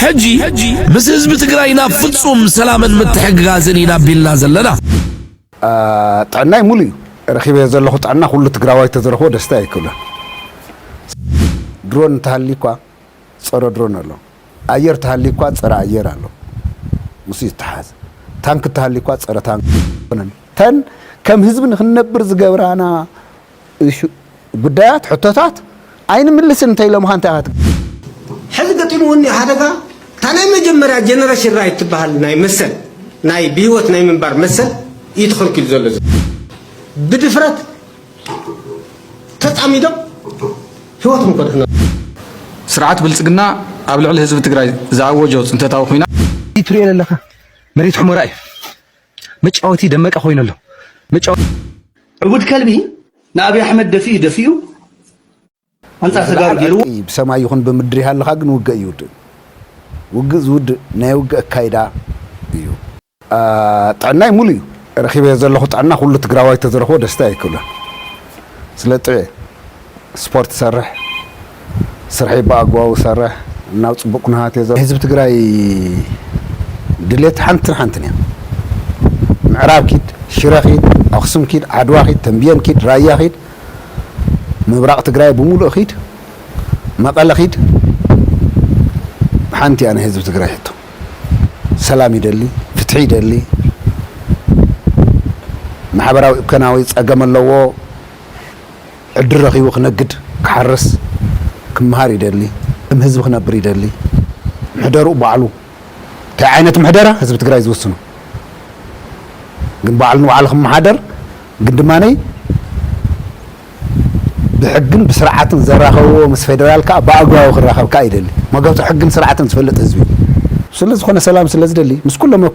حجي مس حزب تግራይና ፍጹም ሰላምን متحغازن ይናብልና ዘለና طعناي مولي رخيبه ዘለኹ طعنا ሁሉ ትግራዋይ ተዘረخو ደስታ ይከለ ድሮን ተሃሊኳ ጸረ ድሮን አለ አየር ተሃሊኳ ጸረ አየር አለ ሙሲ ተሐዝ ታንክ ተሃሊኳ ጸረ ታንክ ተን ከም ህዝብ ንኽነብር ዝገብራና ጉዳያት ሕቶታት አይን ምልስ እንታይ ለማንታት حزب قطيموني هذا تاني مجمرة جنريشن رايت تبهل ناي مسل ناي بيوت ناي منبر مسل يدخل كل زلزال بدفرت تتعميدو هوت مكرهنا سرعات بلصقنا قبل على حزب تግራይ زعوجو انت تاو خوينا يترينا لك مريت حمراء مጫወቲ ደመቀ ሆይነሎ مጫወት عبود كلبي نابي احمد دفيو انت سغار جيرو بسماي يكون بمدري هالخا ግን ውገ ይውድ ውግዝ ውድ ናይ ውገ ካይዳ እዩ ጣናይ ሙሉ ረኺበ ዘለኹ ጣና ሁሉ ትግራዋይ ተዘረخو ደስታ ይከለ ስለጥ ስፖርት ሰርሕ ስርሒ ባጓው ሰርሕ እናው ጽቡቅ ኩናት የዘ ህዝብ ትግራይ ድሌት ሓንትን ምዕራብ ኪድ ሽራኺድ አክሱም ኪድ ዓድዋ ኪድ ተንቢየን ኪድ ራያ ኪድ ምብራቅ ትግራይ በሙሉ ኺድ መቀለ ኺድ ሓንቲ አነ ህዝብ ትግራይ ሕቶ ሰላም ይደሊ ፍትሒ ይደሊ ማሕበራዊ ኢኮኖሚያዊ ጸገም ኣለዎ ዕድል ረኺቡ ክነግድ ክሓርስ ክመሃር ይደሊ ህዝብ ክነብር ይደሊ ምሕደሩ ባዕሉ ታይ ዓይነት ምሕደራ ህዝብ ትግራይ ዝወስኑ ግን ባዕሉ ባዕሉ ክመሓደር ግን ድማነይ بحقن بسرعة زراخو مس فيدرال كا باغواو خراخب كا يدلي ما قوت حقن سرعة تفلط حزبي سلز خنا سلام سلز دلي مس كل ما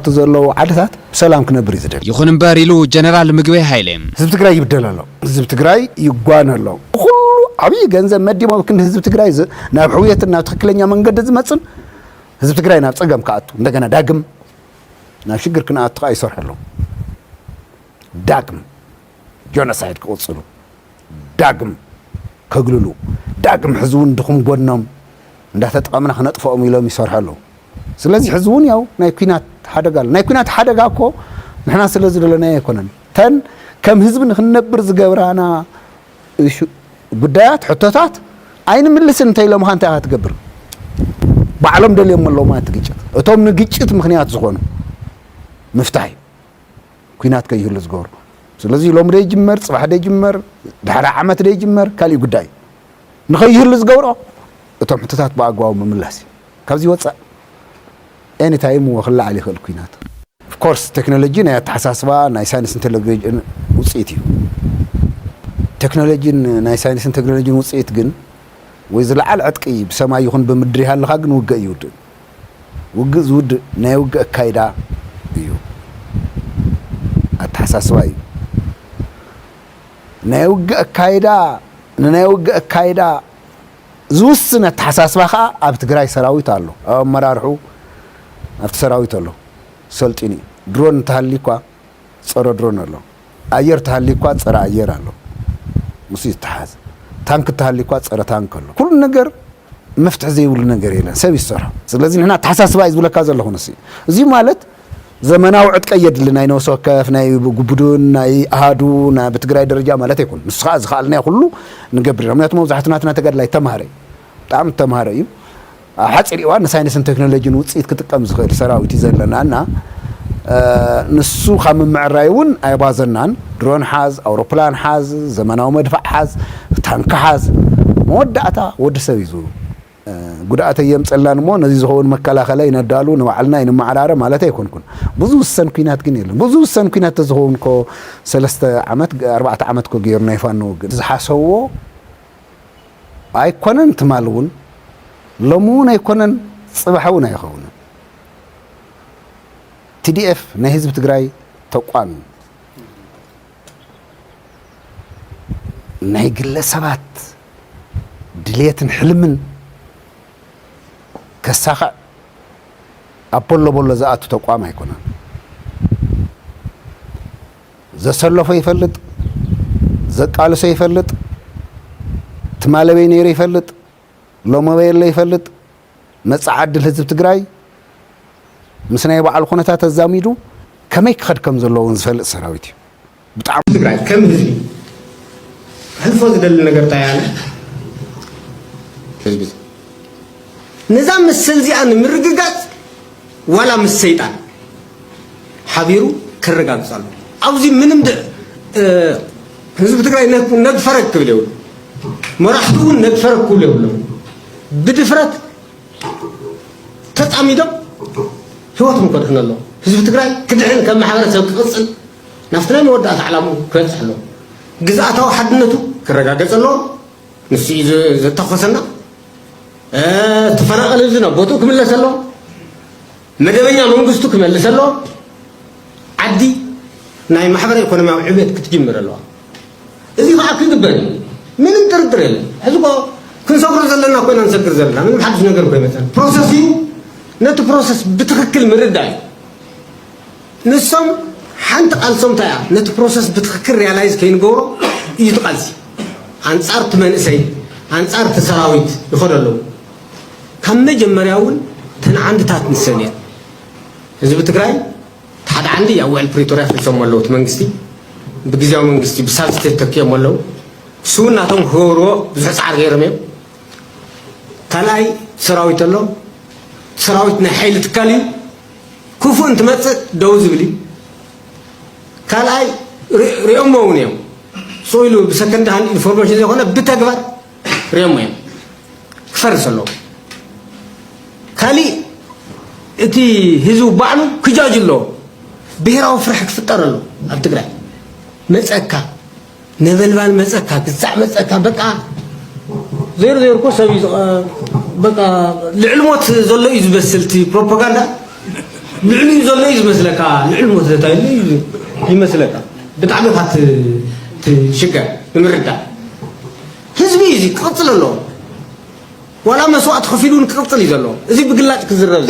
تزلو عدسات بسلام كنبر يزدل يخون مباريلو جنرال مغوي هايلم حزب تግራይ ይብደላለው حزب تግራይ ይጓናለው ሁሉ አብይ ገንዘብ መዲሞ ግን حزب تግራይ ናብ ሕውየትና ትክክለኛ መንገድ ዝመጽን حزب تግራይ ናብ ጸገም ካአቱ እንደገና ዳግም ናብ ሽግር ክናአቱ አይሰርሐለው ዳግም ጆኖሳይድ ቆጽሉ ዳግም ከግልሉ ዳግም ሕዝቡን ድኹም ጎድኖም እንዳተጠቀምና ክነጥፈኦም ኢሎም ይሰርሐሉ ስለዚህ ሕዝቡን ያው ናይ ኩናት ሓደጋል ናይ ኩናት ሓደጋ እኮ ንሕና ስለዚ ደለና አይኮነን ተን ከም ህዝብ ንኽነብር ዝገብራና ጉዳያት ሕቶታት አይን ምልስ እንታይ ለማንታ አትገብር ባዕሎም ደልዮም ኣሎ ማለት ግጭት እቶም ንግጭት ምክንያት ዝኾኑ ምፍታይ ኩናት ከይህሉ ዝገብሩ ስለዚህ ሎም ደይ ጅመር ጽባህ ደይ ጅመር ዳራ ዓመት ደይ ጅመር ካሊ ጉዳይ ንኸይህሉ ዝገብሮ እቶም ሕቶታት በአግባቡ መምላስ ካብዚ ወፃ ኤኒ ታይም ወኽላ ዓሊ ይኽእል ኩናት ኦፍ ኮርስ ቴክኖሎጂ ናይ ተሓሳስባ ናይ ሳይንስን ቴክኖሎጂን ውፅኢት እዩ ቴክኖሎጂን ናይ ሳይንስን ቴክኖሎጂን ውፅኢት ግን ወይ ዝለዓል ዕጥቂ ብሰማይ ይኹን ብምድሪ ሃለኻ ግን ውገ ይውድ ውግዝ ውድ ናይ ውገ ካይዳ እዩ አተሓሳስባ እዩ ናይ ውገ ካይዳ ናይ ውገ ካይዳ ዝውስነ ተሓሳስባ ኸ ኣብ ትግራይ ሰራዊት ኣሎ ኣብ መራርሑ ኣብ ሰራዊት ኣሎ ሰልጢኒ ድሮን ተሃሊኳ ጸረ ድሮን ኣሎ አየር ተሃሊኳ ጸረ አየር ኣሎ ሙሲ ተሐዝ ታንክ ተሃሊኳ ጸረ ታንክ ኣሎ ኩሉ ነገር መፍትሕ ዘይብሉ ነገር የለን ሰብ ይሰርሕ ስለዚህ ንሕና ተሓሳስባ ይዝብለካ ዘለኹ ነሲ እዚ ማለት ዘመናዊ ዕጥቂ የድልና ይነው ሰከፍ ናይ ጉቡዱን ናይ አሃዱ ና በትግራይ ደረጃ ማለት ይኩን ንስኻ ዝኻልና ሁሉ ንገብር ምክንያቱም መብዛሕትናትና ተጋድላይ ተማሃረ በጣም ተማሃረ እዩ ሓፂር ኢዋን ሳይንስን ቴክኖሎጂን ውፅኢት ክጥቀም ዝኽእል ሰራዊት ይዘለናና ንሱ ከም ምዕራይውን አይባዘናን ድሮን ሓዝ አውሮፕላን ሓዝ ዘመናዊ መድፋዕ ሓዝ ታንክ ሓዝ መወዳእታ ወዲ ሰብ ይዙ ጉዳአተ የምጸላን ሞ ነዚ ዝኸውን መከላኸለ ይነዳሉ ንባዕልና ይንማዕራረ ማለት አይኮንኩን ብዙ ሰን ኩናት ግን የለን ብዙ ሰን ኩናት ተዝኾንኮ 3 ዓመት 4 ዓመት ኮ ገይርና ይፋኖ ግን ዝሓሰዎ አይኮነን ትማልውን ለሙን አይኮነን ጽባሕውን አይኸውን TDF ናይ ህዝብ ትግራይ ተቋም ናይ ግለሰባት ድሌትን ሕልምን ከሳኸ አፖሎ ቦሎ ዘአቱ ተቋም አይኮነን ዘሰለፈ ይፈልጥ ዘቃለሰ ይፈልጥ ትማለበይ ነይረ ይፈልጥ ሎመበይ ይፈልጥ መጻዓድል ህዝብ ትግራይ ምስናይ በዓል ኩነታት ተዛሚዱ ከመይ ክኸድ ከም ዘለውን ዝፈልጥ ሰራዊት እዩ ብጣዕሚ ትግራይ ከም ህዝቢ ህልፎ ዝደል ነገር ታያለ ህዝቢ نظام السلزي أنا مرققات ولا مسيطان حبيرو كرقات صار أوزي منهم حزب تقرأ نقفرق كله مرحبون نقفرق كله بدفرت تتعميدو هواتهم قدرنا الله حزب تقرأ كدحين كم حضرة سوق قصل نفتنا نودعت علامه كويس حلو جزءاته وحدنته كرقات الله نسي إذا تخصنا تفرق لزنا بوتو كمل سلو مدبنيا منغستو كمل سلو عدي ناي محبر ايكونومي عبيد كتجمر الله اذا ما كدبني من تردر له حزبو كنصبر زلنا كنا نسكر زلنا من حدش نغير كوي مثلا بروسيسي نت بروسيس بتخكل مرداي نسم حنت قالسم تاع نت بروسيس بتخكر ريالايز كاين غورو يتقالسي انصار تمنسي انصار تسراويت يخدلو كم مجمرياون تن عند تات نسنيا حزب تግራይ تحد عندي اول بريتوريا فسمولوت መንግስቲ بጊዜያው መንግስቲ بسالت ተከየመለው ሱናቶም ሆሮ በጻር ገርመው ከላይ ሰራዊት አለው ሰራዊት ናይ ኃይል ትካሊ ኩፉ እንትመጽእ ደው ዝብሊ ከላይ ሪኦሞውን ነው ሶይሉ በሰከንድ ሃንድ ኢንፎርሜሽን የሆነ በተግባር ሪኦሞው ፈርሰለው كالي اتي هزو بعلو كجاج له بهراو فرح كفطر له ابتقرا مصكا نبلبال مصكا كصع مصكا بقى زير كو سبي بقى لعلموت زلو يزبسلتي بروباغندا لعلي زلو يزبسلكا لعلموت تايلي يمسلكا بتعبت تشكا نمردا حزبي يزي قتل له ولا مسوات خفيلون كقتل يزلو اذا بقلاط كزرب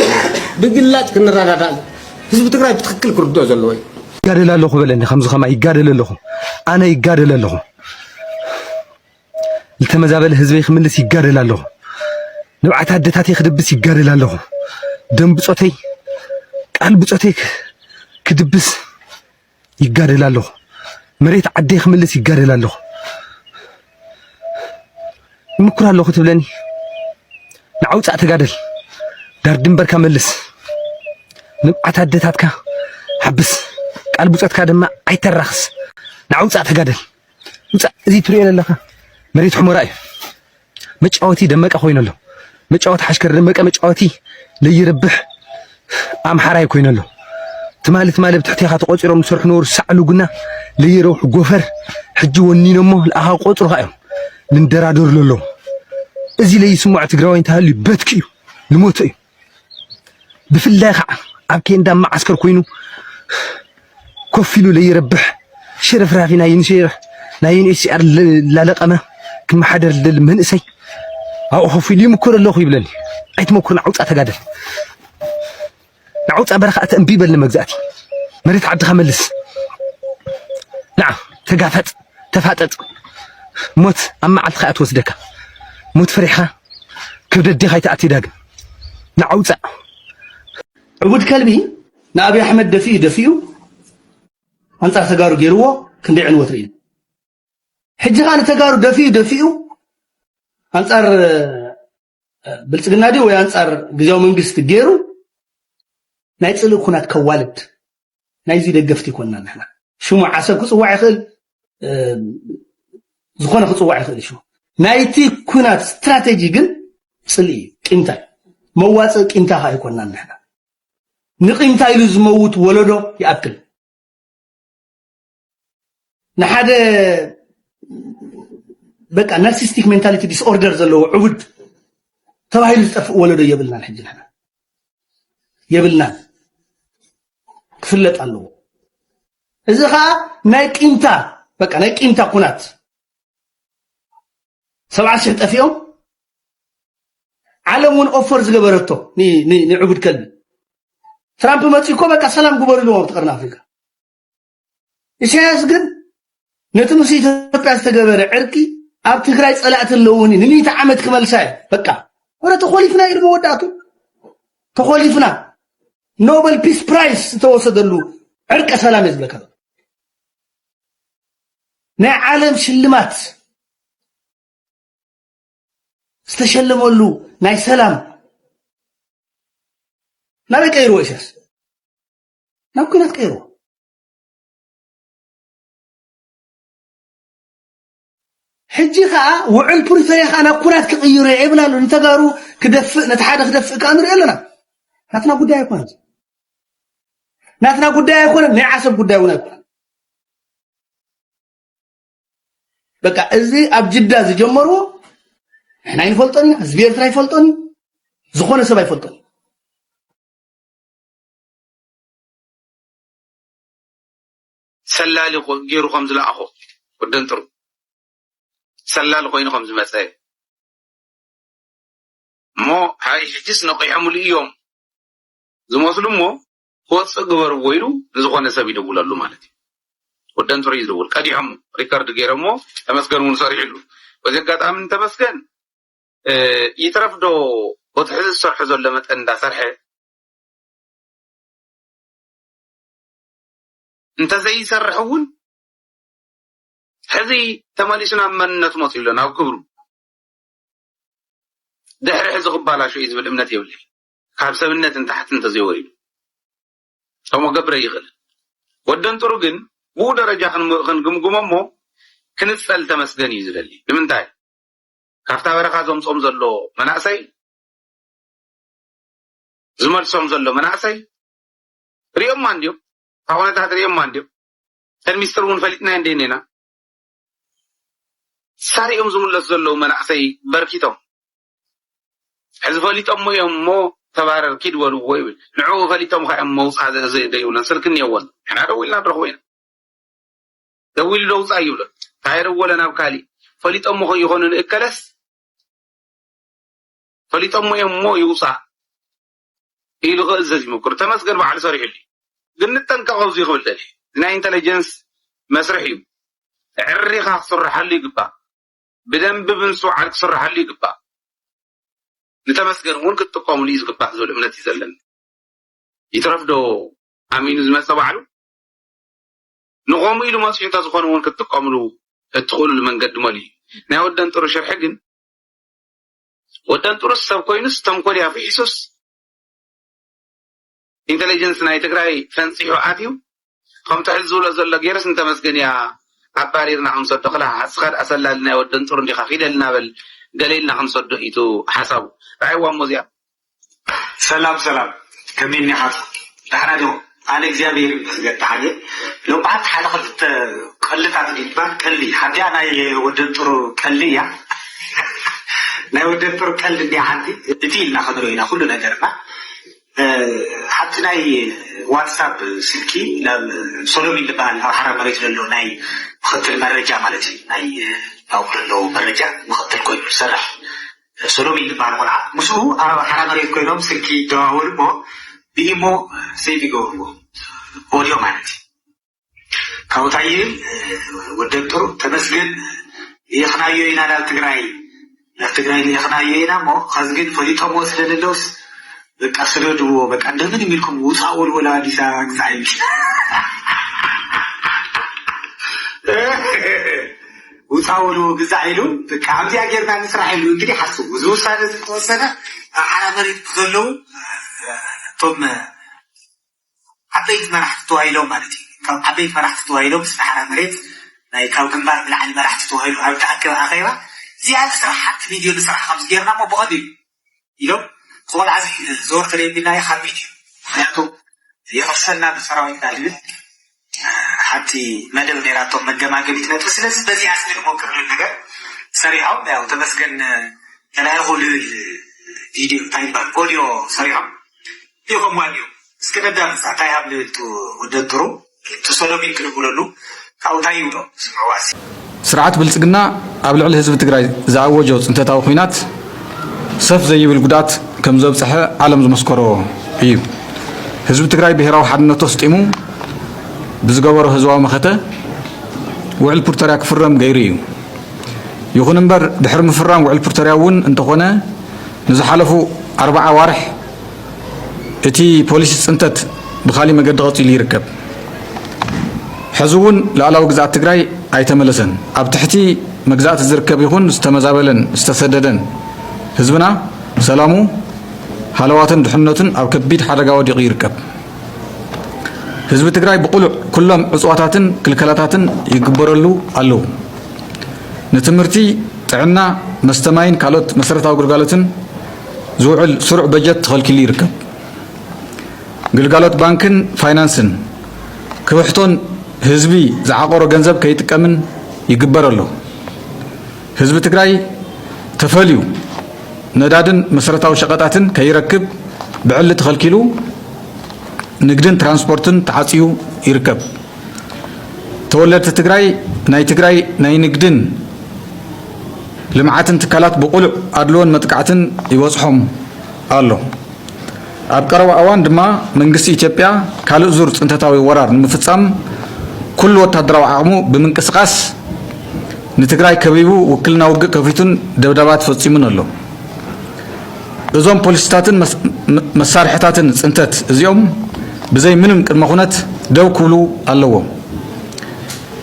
بقلاط كنرادادا حزب تግራይ بتخكل كردو زلو يغادلالو بلني خمس خما يغادلالو انا يغادلالو التمزابل حزب يخملس يغادلالو نبعت عدتاتي خدبس يغادلالو دم بصوتي قال بصوتي كدبس يغادلالو مريت عدي يخملس يغادلالو مكرالو كتبلني نعوصا تغادل دار دنبر كملس نبعت عدتاتك حبس قال بصتك دما ايترخس نعوصا تغادل وصا ازي تريل لك مريت حمراي مጫወቲ ደመቀ ኮይነሎ መጫወት ሓሽከር ደመቀ መጫወቲ ለይረብሕ አምሐራይ ኮይነሎ ትማልት ማለት ትሕቲኻ ተቆፂሮም ሰርሕ ኖር ሳዕሉግና ለይረው ጎፈር ሕጂ ወኒኖሞ ለአሃ ቆፅሩ ሃዮም ንደራደር ለሎ እዚ ለይ ስሙዕ ትግራዋይ እንታህል በትኪዩ ልሞት እዩ ብፍላይ ከዓ ኣብ ኬንዳ ማዓስከር ኮይኑ ኮፊሉ ለይረብሕ ሽረፍራፊና ይንሽር ናይንሲአር ላለቀመ كمحدر للمنسي او خوفي لي مكر الله يبلني ايت مكر نعوصا تغادل نعوصا برخات انبي بل مغزاتي مريت عد خملس نعم تغافط تفاطط موت اما على خات وسدك موت فريحه كبدت دي خايت اتيداغ نعوصا عبود كلبي نابي احمد دفيو انصار تغارو غيرو كندي عنوت رين حجي كان تغارو دفيو انصار بلصغنادي وي انصار غزاو منግስት ገይሩ ናይ ጽልእ ኩናት ከዋልድ ናይዚ ደገፍቲ ኮንና ንሕና ሽሙ ዓሰብ ክጽዋዕ ይኽእል ዝኾነ ክጽዋዕ ይኽእል ሽሙ ናይቲ ኩናት ስትራቴጂ ግን ጽልእ ቂንታ መዋጽእ ቂንታ ሃይኮንና ንሕና ንቂንታ ኢሉ ዝመውት ወለዶ ይአክል ንሓደ በቃ ናርሲስቲክ ሜንታሊቲ ዲስኦርደር ዘለው ዕቡድ ተባሂሉ ዝጠፍእ ወለዶ የብልና ንሕጂ ንሕና የብልና ክፍለጥ ኣለዎ እዚ ኸኣ ናይ ቂንታ በቃ ናይ ቂንታ ኩናት 70,000 ጠፊኦም ዓለም እውን ኦፈር ዝገበረቶ ንዕቡድ ከልቢ ትራምፕ መፅኡ እኮ በቃ ሰላም ግበሩ ኢሎም ኣብ ትቀርና ኣፍሪካ ኢሳያስ ግን ነቲ ምስ ኢትዮጵያ ዝተገበረ ዕርቂ ኣብ ትግራይ ጸላእት ኣለውኒ ንሚተ ዓመት ክመልሳ በቃ ወረተ ኾሊፍና ኢሉ መወዳቱ ተቆሊፍና ኖቤል ፒስ ፕራይስ ተወሰደሉ ዕርቀ ሰላም ይዝለካ ናይ ዓለም ሽልማት استشلموا له ناي سلام نبي كيرو إيشاس نمكن كيرو حجي خا وعل بريفيا أنا كرات كغير عيبنا له نتجارو كدفء نتحدث كدفء كأمر إلنا نتنا قدام يكون نتنا قدام يكون نعسب قدام يكون بقى إزاي أبجد زي جمرو إحنا ينفلطني زبير ترى يفلطني زخونة سبا يفلطني سلالي غيرو خمس لا أخو ودنترو سلالي خوين خمس مساي مو هاي حجس نقي عملي يوم زموسلم مو هو صغور ويرو زخونة سبي دبول له مالتي ودنترو يزول كدي عمو ريكارد غيرمو تمسكن ونصاريلو وزقات أمن تمسكن يترفدو وتحز الصرح زول لما تندا صرحه انت زي يسرحون هذه تماليسنا من نتمط لنا وكبرو دحر حز قبالا شو يزبل امنت يولي خاب سبنت انت حتى انت زي وريد او ما قبر يغل ودن طرقن بو درجة خنقمقممو كنتسأل تمسكن يزللي لمن تاي كافتا بركة زوم زلو مناسي زمر زلو مناسي ريوم مانديو هوانا تحت ريوم مانديو المسترون فلتنا عندنا ساري زمر زلو مناسي بركيتهم حزب فلتهم مو تبارر كيد ولو ويل نعو فلتهم خا موص هذا زي ديولا سلكن يوان احنا روينا برخوين دويل لو صايولا تاير ولا نابكالي فلتهم خو يخونن اكلس فلتهم يمو يوصى إلى غزة مكر تمسكن بعد صريح لي قلنا تنك غوزي خبل تلي نا إنتليجنس مسرحي عرّي خاص صرح لي قبّا بدن ببنسو على صرح لي قبّا نتمسكن هون كنت تقوم لي قبّا زول من تزلن يترفدو أمين زمان سبعلو نقوم إلى ما سيحت أزخون هون كنت تقوم له تدخل لمن قدم لي ناودن ترى شرحجن ودن ترى السبكوينس تمكن يا في حسوس إنتليجنس نايتقرأي فنسي وعاتيو خم تحزول أزول لجيرس أنت مسكين يا عباريرنا عم صدق لها أصغر أصل لنا ودن ترى اللي خفيد لنا بل قليلنا عم صدق إتو حساب أيوة مزيا سلام كمين حاط تحرجوا أنا إجابير تحرج لو بعد حلقة كلت عن الإجماع كلي حتى أنا ودن ترى كلي يا لا ودن ترى كلي دي عندي تيل ناخذ هنا كلنا جربنا حتى ناي واتساب سلكي لا سولومي اللي بان حرام مريت له ناي خط المرجع مالتي ناي او له مرجع مخط الكوي صراحه سولومي اللي بان ولا مشو حرام مريت كوينوم سلكي داول مو بيمو سيفيغو اوديو مالتي كاوتاي ودكتور تمسجن يخنايو هنا لا تግራይ يخنايو هنا مو خزجن فريتو وسللوس كسردو بقى እንደምን የሚልኩም ውጣው ወላ አዲስ አግዛይ ውጣው ግዛይሉ በቃ አብዚ አገርና ንስራይሉ እንግዲህ ሐስቡ ዝውሳነ ተወሰነ አራመሪት ዘለው ቶም አበይት መራሕት ተዋይለው ማለት ነው አበይት መራሕት ተዋይለው አራመሪት ናይ ካብ ግንባር ብላዕሊ መራሕት ተዋይሉ ኣብ ተኣከበ ኣኸይባ ዝያድ ስራሕት ቪድዮ ንስራሕ ከም ዝገርና ሞበቀዲ ኢሎ قول عزيز زور تريبنا يا خبيتي ياتو يفصلنا بسراوي قالب حتى مدب ديراتو مجماجبيت نتو سلازم بزي اسمي ممكن النجار سريعه ያው ተመስገን ተላይሆል ቪዲዮ ታይባ ኦዲዮ ሰሪዓም ይሆማኒዮ እስከነዳም ሳታይ ሀብልቱ ወደድሩ ተሰሎሚን ክልጉለሉ ካውታዩ ነው ስራዋሲ ስርዓት ብልጽግና ኣብ ልዕሊ ህዝቢ ትግራይ ዝኣወጀው ጽንተታዊ ኩናት ሰፍ ዘይብል ጉዳት ከም ዘብጽሐ ዓለም ዝመስከሮ እዩ ህዝቢ ትግራይ ብሄራዊ ሓድነቱ ስጢሙ ብዝገበሮ ህዝባዊ መኸተ ውዕል ፕሪቶርያ ክፍረም ገይሩ እዩ ይኹን እምበር ድሕሪ ምፍራም ውዕል ፕሪቶርያ እውን እንተኾነ ንዝሓለፉ 40 ኣዋርሕ እቲ ፖሊስ ጽንተት ብኻሊ መገዲ ቀፂሉ ይርከብ ሕዝቡን ላዕላዊ ግዛት ትግራይ ኣይተመለሰን ኣብ ትሕቲ መግዛት ዝርከብ ይኹን ዝተመዛበለን ዝተሰደደን ህዝብና ሰላሙ ሃለዋትን ድሕነትን ኣብ ከቢድ ሓደጋ ወዲቑ ይርከብ ህዝቢ ትግራይ ብቁሉዕ ኩሎም ዕፅዋታትን ክልከላታትን ይግበረሉ ኣለዉ ንትምህርቲ ጥዕና መስተማይን ካልኦት መሰረታዊ ግልጋሎትን ዝውዕል ስሩዕ በጀት ተኸልኪሉ ይርከብ ግልጋሎት ባንክን ፋይናንስን ክብሕቶን ህዝቢ ዝዓቆሮ ገንዘብ ከይጥቀምን ይግበረሉ ህዝቢ ትግራይ ተፈልዩ ነዳድን መሰረታዊ ሸቀጣትን ከይረክብ ብዕሊ ተኸልኪሉ ንግድን ትራንስፖርትን ተዓጽዩ ይርከብ ተወለድቲ ትግራይ ናይ ንግድን ልምዓትን ትካላት ብቁሉዕ ኣድልዎን መጥቃዕትን ይወጽሖም ኣሎ ኣብ ቀረባ እዋን ድማ መንግስቲ ኢትዮጵያ ካልእ ዙር ጽንተታዊ ወራር ንምፍጻም ኩሉ ወታደራዊ ዓቕሙ ብምንቅስቃስ ንትግራይ ከቢቡ ውክልና ውግእ ከፊቱን ደብዳባት ፈጺሙን ኣሎ እዞም ፖሊስታትን መሳርሕታትን ጽንተት እዚኦም ብዘይ ምንም ቅድመ ኩነት ደው ክብሉ ኣለዎም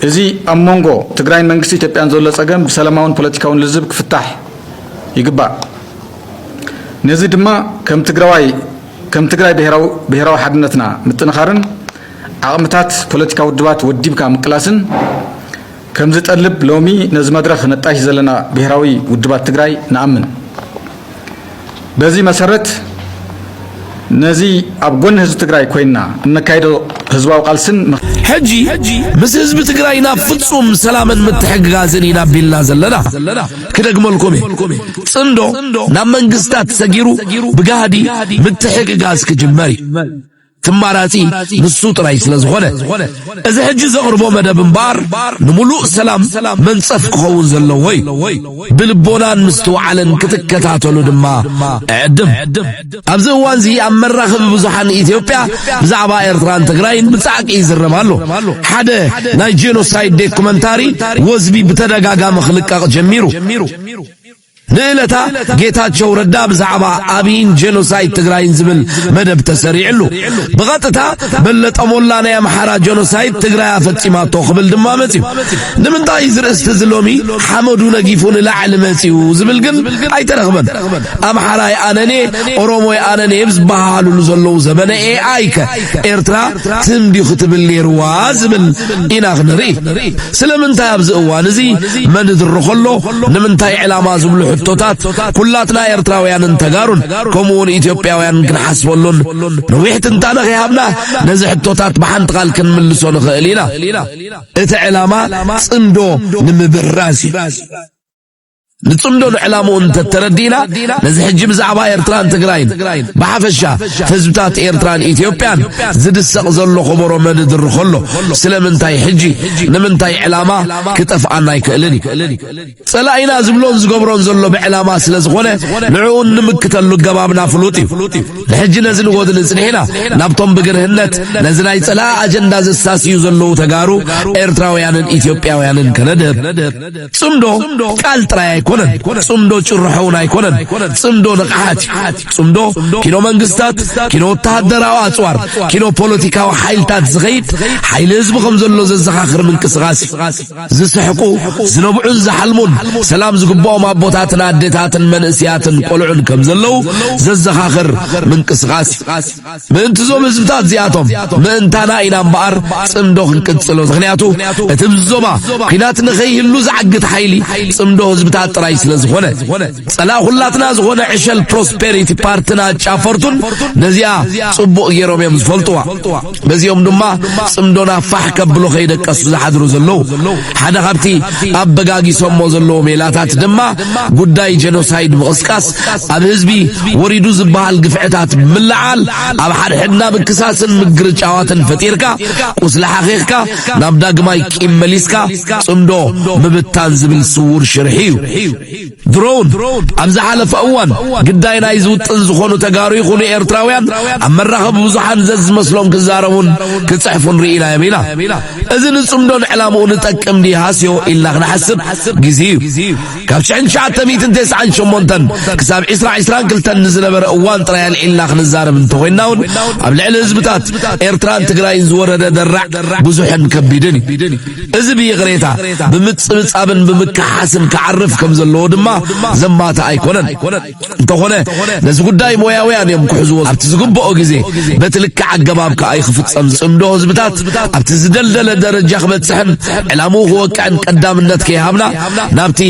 እዚ ኣብ መንጎ ትግራይን መንግስቲ ኢትዮጵያን ዘሎ ጸገም ብሰላማውን ፖለቲካውን ልዝብ ክፍታሕ ይግባእ ነዚ ድማ ከም ትግራይ ብሔራዊ ሓድነትና ምጥንኻርን ዓቕምታት ፖለቲካዊ ውድባት ወዲብካ ምቅላስን ከም ዝጠልብ ሎሚ ነዚ መድረኽ ነጣይሽ ዘለና ብሔራዊ ውድባት ትግራይ ንኣምን በዚ መሰረት ነዚ ኣብ ጎን ህዝቢ ትግራይ ኮይና እንካይዶ ህዝባዊ ቃልስን ሕጂ ምስ ህዝቢ ትግራይና ፍጹም ሰላምን ምትሕግጋዝን ኢናቢልና ዘለና ክደግመልኩም ጽንዶ ናብ መንግስታት ሰጊሩ ብጋዲ ምትሕግጋዝ ክጅመር ትማራጺ ንሱ ጥራይ ስለዝኾነ እዚ ሕጂ ዘቕርቦ መደብ እምበር ንሙሉእ ሰላም መንጸፍ ክኸውን ዘለዎ ብልቦናን ምስትውዓለን ክትከታተሉ ድማ ዕድም ኣብዚ እዋን እዚ ኣብ መራኸቢ ብዙሓን ኢትዮጵያ ብዛዕባ ኤርትራን ትግራይን ብጻዕቂ ይዝረብ ኣሎ ሓደ ናይ ጄኖሳይድ ዶኩመንታሪ ወዝቢ ብተደጋጋሚ ክልቀቕ ጀሚሩ ንእለታ ጌታቸው ረዳ ብዛዕባ ኣብይን ጄኖሳይድ ትግራይን ዝብል መደብ ተሰሪዕሉ ብቐጥታ በለጠ ሞላ ናይ ኣምሓራ ጄኖሳይድ ትግራይ ኣፈጺማቶ ክብል ድማ መጺኡ ንምንታይ ዝርእስቲ ዝሎሚ ሓመዱ ነጊፉ ንላዕሊ መጺኡ ዝብል ግን ኣይተረኽበን ኣምሓራይ ኣነኔ ኦሮሞይ ኣነኔ ብዝበሃሉሉ ዘለዉ ዘመነ ኤኣይ ከ ኤርትራ ትምዲ ክትብል ነይርዋ ዝብል ኢና ክንርኢ ስለምንታይ ኣብዚ እዋን እዚ መንድር ከሎ ንምንታይ ዕላማ ዝብሉ ሕቶታት ኩላትና ኤርትራውያንን ተጋሩን ከምኡውን ኢትዮጵያውያን ክንሓስበሉን ነዊሕ ትንታነ ኸይሃብና ነዚ ሕቶታት ብሓንቲ ቃል ክንምልሶ ንኽእል ኢና እቲ ዕላማ ጽንዶ ንምብራዝ ንጽምዶ ንዕላሙ እንተተረዲና ነዚ ሕጂ ብዛዕባ ኤርትራን ትግራይን ብሓፈሻ ህዝብታት ኤርትራን ኢትዮጵያን ዝድሰቕ ዘሎ ኸበሮ መንድር ከሎ ስለምንታይ ሕጂ ንምንታይ ዕላማ ክጠፍኣና ይክእልን ጸላኢና ዝብሎን ዝገብሮን ዘሎ ብዕላማ ስለ ዝኾነ ንዕኡን ንምክተሉ ገባብና ፍሉጥ እዩ ንሕጂ ነዚ ንጎድ ንጽኒሕና ናብቶም ብግርህነት ነዚ ናይ ጸላእ ኣጀንዳ ዘሳስዩ ዘለዉ ተጋሩ ኤርትራውያንን ኢትዮጵያውያንን ከነድህብ ጽምዶ ቃል ጥራይ አይኮነን ጽምዶ ጭርሖውን አይኮነን ጽምዶ ንቕሓት ጽምዶ ኪኖ መንግስታት ኪኖ ወታደራዊ ኣጽዋር ኪኖ ፖለቲካዊ ሓይልታት ዝኸይድ ሓይሊ ህዝቢ ከም ዘሎ ዘዘኻኽር ምንቅስቓስ ዝስሕቁ ዝነብዑን ዝሓልሙን ሰላም ዝግብኦም ኣቦታትን ኣዴታትን መንእስያትን ቆልዑን ከም ዘለው ዘዘኻኽር ምንቅስቓስ ምእንቲ ዞም ህዝብታት እዚኣቶም ምእንታና ኢና እምበኣር ጽምዶ ክንቅጽሎ ምኽንያቱ እቲ ብዞማ ኩናት ንኸይህሉ ዝዓግት ሓይሊ ጽምዶ ህዝብታት ጥራይ ስለዝኾነ ጸላ ሁላትና ዝኾነ ዕሸል ፕሮስፔሪቲ ፓርቲና ጫፈርቱን ነዚኣ ጽቡቕ ጌሮም እዮም ዝፈልጥዋ በዚኦም ድማ ጽምዶና ፋሕ ከብሎ ከይደቀሱ ዝሓድሩ ዘለዉ ሓደ ካብቲ ኣብ በጋጊሶሞ ዘለዉ ሜላታት ድማ ጉዳይ ጄኖሳይድ ምቕስቃስ ኣብ ህዝቢ ወሪዱ ዝበሃል ግፍዕታት ምልዓል ኣብ ሓድሕድና ምክሳስን ምግርጫዋትን ፈጢርካ ቁስሊ ሓኺኽካ ናብ ዳግማይ ቂም መሊስካ ጽምዶ ምብታን ዝብል ስውር ሽርሒ እዩ ድሮውን ኣብዛ ሓለፈ እዋን ግዳይ ናይ ዝውጥን ዝኾኑ ተጋሩ ይኹኑ ኤርትራውያን ኣብ መራኸቢ ብዙሓን ዘዝመስሎም ክዛረቡን ክጽሕፉን ርኢና የሚና እዚ ንጽምዶን ዕላምኡ ንጠቅም ዲ ሃስዮ ኢልና ክንሓስብ ጊዜዩ ካብ 1998 ክሳብ 2022 ንዝነበረ እዋን ጥራይ ኣልዒልና ክንዛረብ እንተኾይናውን ኣብ ልዕሊ ህዝብታት ኤርትራን ትግራይን ዝወረደ ደራዕ ብዙሕን ከቢድን እዚ ብይቕሬታ ብምጽብጻብን ብምክሓስን ክዓርፍ ከም ዘለዎ ድማ ዘማታ ኣይኮነን እንተኾነ ነዚ ጉዳይ ሞያውያን እዮም ክሕዝዎ ኣብቲ ዝግብኦ ጊዜ በቲ ልክዕ ኣገባብ ከዓ ይኽፍጸም ጽምዶ ህዝብታት ኣብቲ ዝደልደለ ደረጃ ክበጽሕን ዕላምኡ ክወቅዕን ቀዳምነት ከይሃብና ናብቲ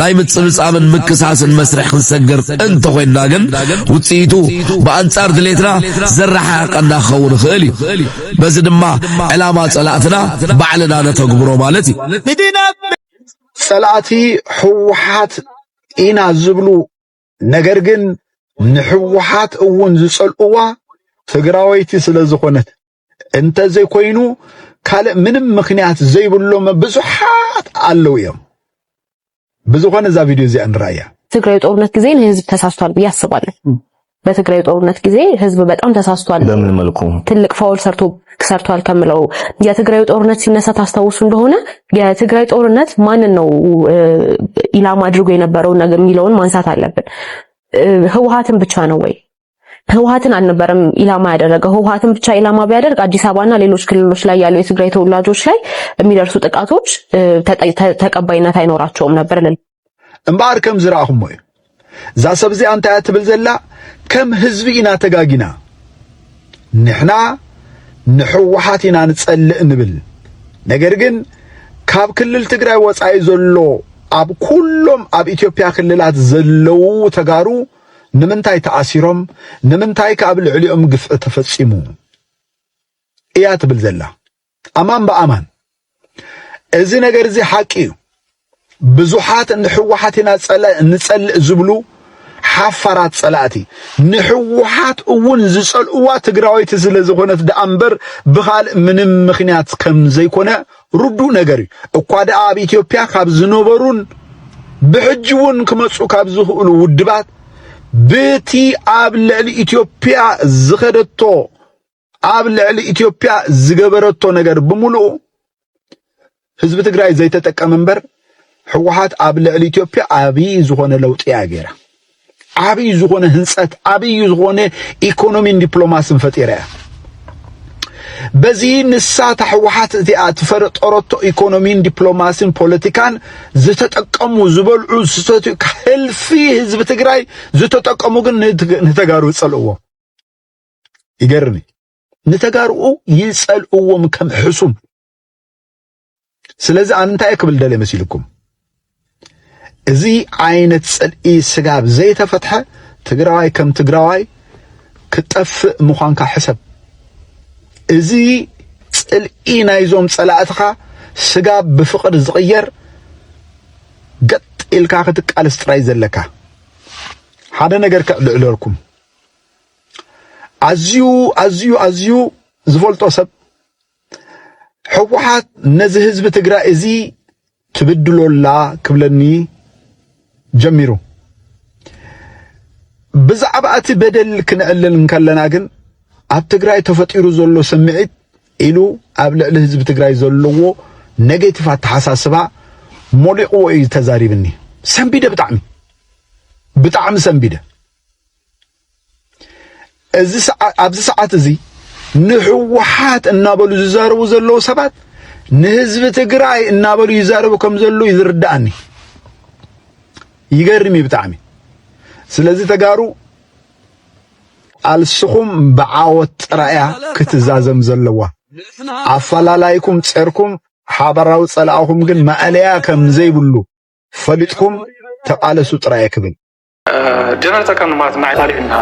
ናይ ምጽብጻብን ምክሳስን መስርሕ ክንሰግር እንተኾይና ግን ውጽኢቱ ብኣንጻር ድሌትና ዘረሓቐና ክኸውን ይኽእል እዩ በዚ ድማ ዕላማ ጸላእትና ባዕልና ነተግብሮ ማለት እዩ ጸላእቲ ሕወሓት ኢና ዝብሉ ነገር ግን ንሕወሓት እውን ዝጸልእዋ ትግራወይቲ ስለ ዝኾነት እንተዘይ ኮይኑ ካልእ ምንም ምኽንያት ዘይብሎም ብዙሓት ኣለው እዮም ብዙኾነ እዛ ቪድዮ እዚኣ እንራእያ ትግራይ ጦርነት ጊዜ ህዝብ ተሳስቷል ብዬ አስባለሁ በትግራይ ጦርነት ጊዜ ህዝብ በጣም ተሳስቷል በምን መልኩ ትልቅ ፋውል ሰርቷል ከምለው የትግራይ ጦርነት ሲነሳ ታስታውሱ እንደሆነ የትግራይ ጦርነት ማንን ነው ኢላማ አድርጎ የነበረው ነገር የሚለውን ማንሳት አለብን ህወሓትን ብቻ ነው ወይ ህወሓትን አልነበረም ኢላማ ያደረገው ህወሓትን ብቻ ኢላማ ቢያደርግ አዲስ አበባና ሌሎች ክልሎች ላይ ያሉ የትግራይ ተወላጆች ላይ የሚደርሱ ጥቃቶች ተቀባይነት አይኖራቸውም ነበር እምባር ከም ዝራአኹም ወይ ዛ ሰብዚ አንተ ያትብል ዘላ ከም ህዝቢ ኢና ተጋጊና ንሕና ንሕወሓት ኢና ንጸልእ ንብል ነገር ግን ካብ ክልል ትግራይ ወጻኢ ዘሎ ኣብ ኩሎም ኣብ ኢትዮጵያ ክልላት ዘለው ተጋሩ ንምንታይ ተኣሲሮም ንምንታይ ካብ ልዕሊኦም ግፍዕ ተፈጺሙ እያ ትብል ዘላ ኣማን በኣማን እዚ ነገር እዚ ሓቂ እዩ ብዙሓት ንሕወሓት ኢና ንጸልእ ዝብሉ ሓፋራት ጸላእቲ ንሕወሓት እውን ዝጸልእዋ ትግራዊት ስለ ዝኾነት ደኣምበር ብኻልእ ምንም ምኽንያት ከም ዘይኮነ ርዱእ ነገር እዩ እኳ ደኣ ኣብ ኢትዮጵያ ካብ ዝነበሩን ብሕጂ እውን ክመጹ ካብ ዝኽእሉ ውድባት በቲ ኣብ ልዕሊ ኢትዮጵያ ዝኸደቶ ኣብ ልዕሊ ኢትዮጵያ ዝገበረቶ ነገር ብምሉእ ህዝቢ ትግራይ ዘይተጠቀመ እምበር ሕወሓት ኣብ ልዕሊ ኢትዮጵያ ዓብይ ዝኾነ ለውጢ ያገራ ዓብይ ዝኾነ ህንጸት ዓብይ ዝኾነ ኢኮኖሚን ዲፕሎማሲን ፈጢራ በዚ ንሳ ተሕወሓት እዚኣ ትፈረጠረቶ ኢኮኖሚን ዲፕሎማሲን ፖለቲካን ዝተጠቀሙ ዝበልዑ ዝተቱ ህልፊ ህዝቢ ትግራይ ዝተጠቀሙ ግን ንተጋሩ ይጸልእዎ ይገርም ንተጋሩ ይጸልእዎም ከም ሕሱም ስለዚ አንታይ ክብል ደለ መስልኩም እዚ ዓይነት ጸልኢ ስጋብ ዘይተፈትሐ ትግራዋይ ከም ትግራዋይ ክጠፍእ ምዃንካ ሕሰብ እዚ ጸልኢ ናይዞም ጸላእትኻ ስጋብ ብፍቅድ ዝቕየር ገጥ ኢልካ ክትቃልስ ጥራይ ዘለካ ሓደ ነገር ክዕልዕለልኩም ኣዝዩ ዝፈልጦ ሰብ ሕወሓት ነዚ ህዝቢ ትግራይ እዚ ትብድሎላ ክብለኒ ጀሚሩ ብዛዕባ እቲ በደል ክንዕልል እንከለና ግን ኣብ ትግራይ ተፈጢሩ ዘሎ ስምዒት ኢሉ ኣብ ልዕሊ ህዝቢ ትግራይ ዘለዎ ኔጌቲቭ ኣተሓሳስባ ሞሊቕዎ እዩ ተዛሪብኒ ሰንቢደ ብጣዕሚ ሰንቢደ እዚ ኣብዚ ሰዓት እዚ ንሕወሓት እናበሉ ዝዛረቡ ዘለው ሰባት ንህዝቢ ትግራይ እናበሉ ይዛረቡ ከም ዘሎ ይዝርዳእኒ ይገርም ብጣዕሚ ስለዚ ተጋሩ አልስኹም በዓወት ጥራያ ክትዛዘም ዘለዋ ኣፈላላይኩም ጸርኩም ሓበራው ጸላእኹም ግን ማዕለያ ከም ዘይብሉ ፈሊጥኩም ተቃለሱ ጥራያ ክብል ጀነራል ተቀን ማለት ማዕታሊና